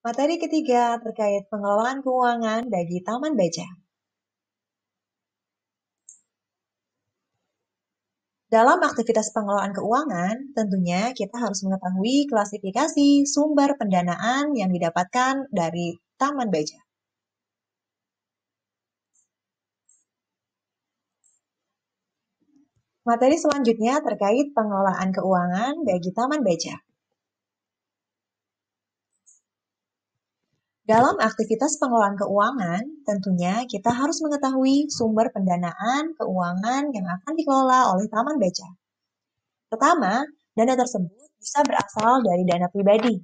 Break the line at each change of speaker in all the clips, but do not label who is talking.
Materi ketiga terkait pengelolaan keuangan bagi Taman Baca. Dalam aktivitas pengelolaan keuangan, tentunya kita harus mengetahui klasifikasi sumber pendanaan yang didapatkan dari Taman Baca. Materi selanjutnya terkait pengelolaan keuangan bagi Taman Baca. Dalam aktivitas pengelolaan keuangan, tentunya kita harus mengetahui sumber pendanaan keuangan yang akan dikelola oleh Taman Baca. Pertama, dana tersebut bisa berasal dari dana pribadi.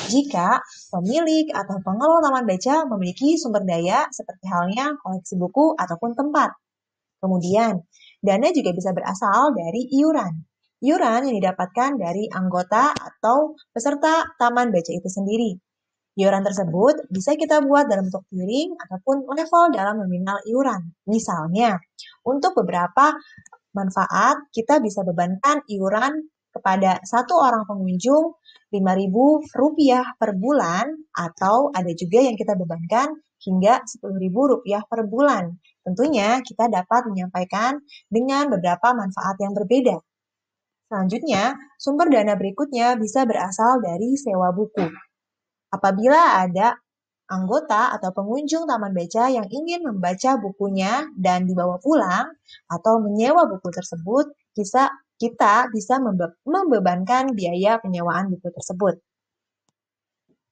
Jika pemilik atau pengelola Taman Baca memiliki sumber daya seperti halnya koleksi buku ataupun tempat. Kemudian, dana juga bisa berasal dari iuran. Iuran yang didapatkan dari anggota atau peserta Taman Baca itu sendiri. Iuran tersebut bisa kita buat dalam bentuk piring ataupun level dalam nominal iuran. Misalnya, untuk beberapa manfaat, kita bisa bebankan iuran kepada satu orang pengunjung Rp5.000 per bulan, atau ada juga yang kita bebankan hingga Rp10.000 per bulan. Tentunya kita dapat menyampaikan dengan beberapa manfaat yang berbeda. Selanjutnya, sumber dana berikutnya bisa berasal dari sewa buku. Apabila ada anggota atau pengunjung Taman Baca yang ingin membaca bukunya dan dibawa pulang atau menyewa buku tersebut, kita bisa membebankan biaya penyewaan buku tersebut.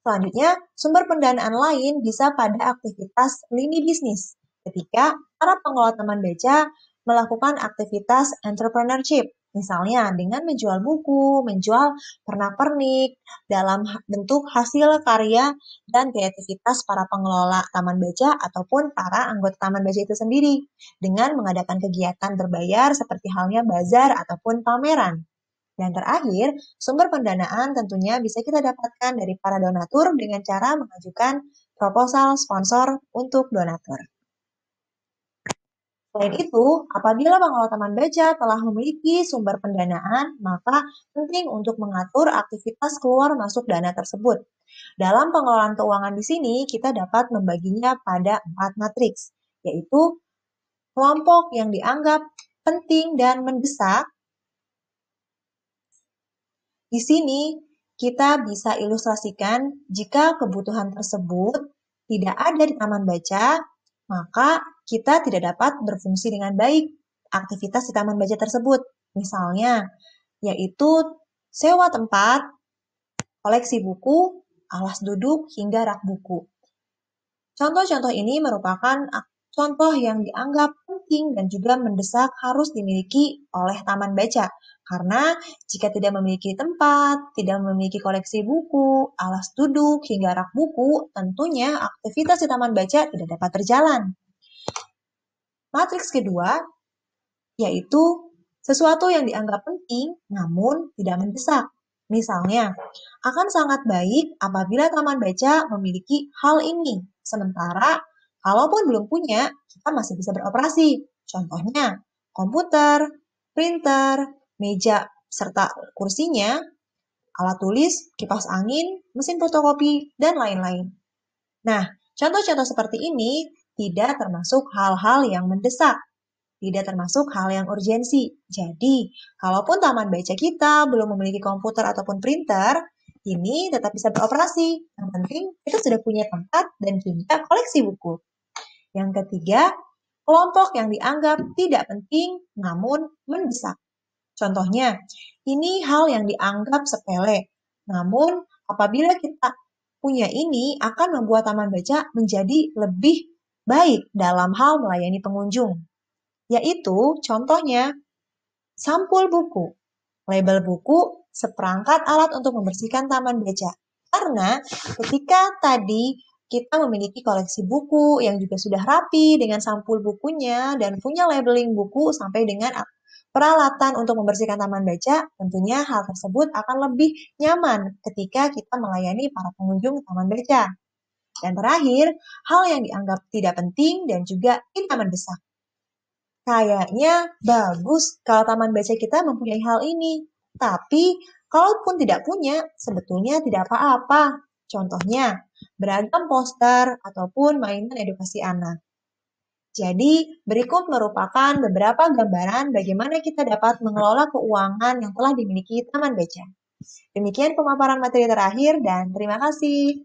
Selanjutnya, sumber pendanaan lain bisa pada aktivitas lini bisnis. Ketika para pengelola Taman Baca melakukan aktivitas entrepreneurship, misalnya dengan menjual buku, menjual pernak-pernik dalam bentuk hasil karya dan kreativitas para pengelola Taman Baca ataupun para anggota Taman Baca itu sendiri, dengan mengadakan kegiatan berbayar seperti halnya bazar ataupun pameran. Dan terakhir, sumber pendanaan tentunya bisa kita dapatkan dari para donatur dengan cara mengajukan proposal sponsor untuk donatur. Selain itu, apabila pengelola Taman Baca telah memiliki sumber pendanaan, maka penting untuk mengatur aktivitas keluar masuk dana tersebut. Dalam pengelolaan keuangan di sini, kita dapat membaginya pada 4 matriks, yaitu kelompok yang dianggap penting dan mendesak. Di sini, kita bisa ilustrasikan jika kebutuhan tersebut tidak ada di Taman Baca, maka kita tidak dapat berfungsi dengan baik aktivitas di Taman Baca tersebut. Misalnya, yaitu sewa tempat, koleksi buku, alas duduk, hingga rak buku. Contoh-contoh ini merupakan contoh yang dianggap penting dan juga mendesak harus dimiliki oleh Taman Baca. Karena jika tidak memiliki tempat, tidak memiliki koleksi buku, alas duduk, hingga rak buku, tentunya aktivitas di Taman Baca tidak dapat berjalan. Matriks kedua, yaitu sesuatu yang dianggap penting namun tidak mendesak. Misalnya, akan sangat baik apabila Taman Baca memiliki hal ini. Sementara, kalaupun belum punya, kita masih bisa beroperasi. Contohnya, komputer, printer, meja serta kursinya, alat tulis, kipas angin, mesin fotokopi, dan lain-lain. Nah, contoh-contoh seperti ini tidak termasuk hal-hal yang mendesak, tidak termasuk hal yang urgensi. Jadi, kalaupun Taman Baca kita belum memiliki komputer ataupun printer, ini tetap bisa beroperasi. Yang penting, kita sudah punya tempat dan juga koleksi buku. Yang ketiga, kelompok yang dianggap tidak penting namun mendesak. Contohnya, ini hal yang dianggap sepele. Namun, apabila kita punya ini akan membuat Taman Baca menjadi lebih baik dalam hal melayani pengunjung. Yaitu contohnya sampul buku, label buku, seperangkat alat untuk membersihkan Taman Baca. Karena ketika tadi kita memiliki koleksi buku yang juga sudah rapi dengan sampul bukunya dan punya labeling buku sampai dengan peralatan untuk membersihkan Taman Baca, tentunya hal tersebut akan lebih nyaman ketika kita melayani para pengunjung Taman Baca. Dan terakhir, hal yang dianggap tidak penting dan juga tidak mendesak. Kayaknya bagus kalau Taman Baca kita mempunyai hal ini. Tapi, kalaupun tidak punya, sebetulnya tidak apa-apa. Contohnya, beragam poster ataupun mainan edukasi anak. Jadi, berikut merupakan beberapa gambaran bagaimana kita dapat mengelola keuangan yang telah dimiliki Taman Beca. Demikian pemaparan materi terakhir dan terima kasih.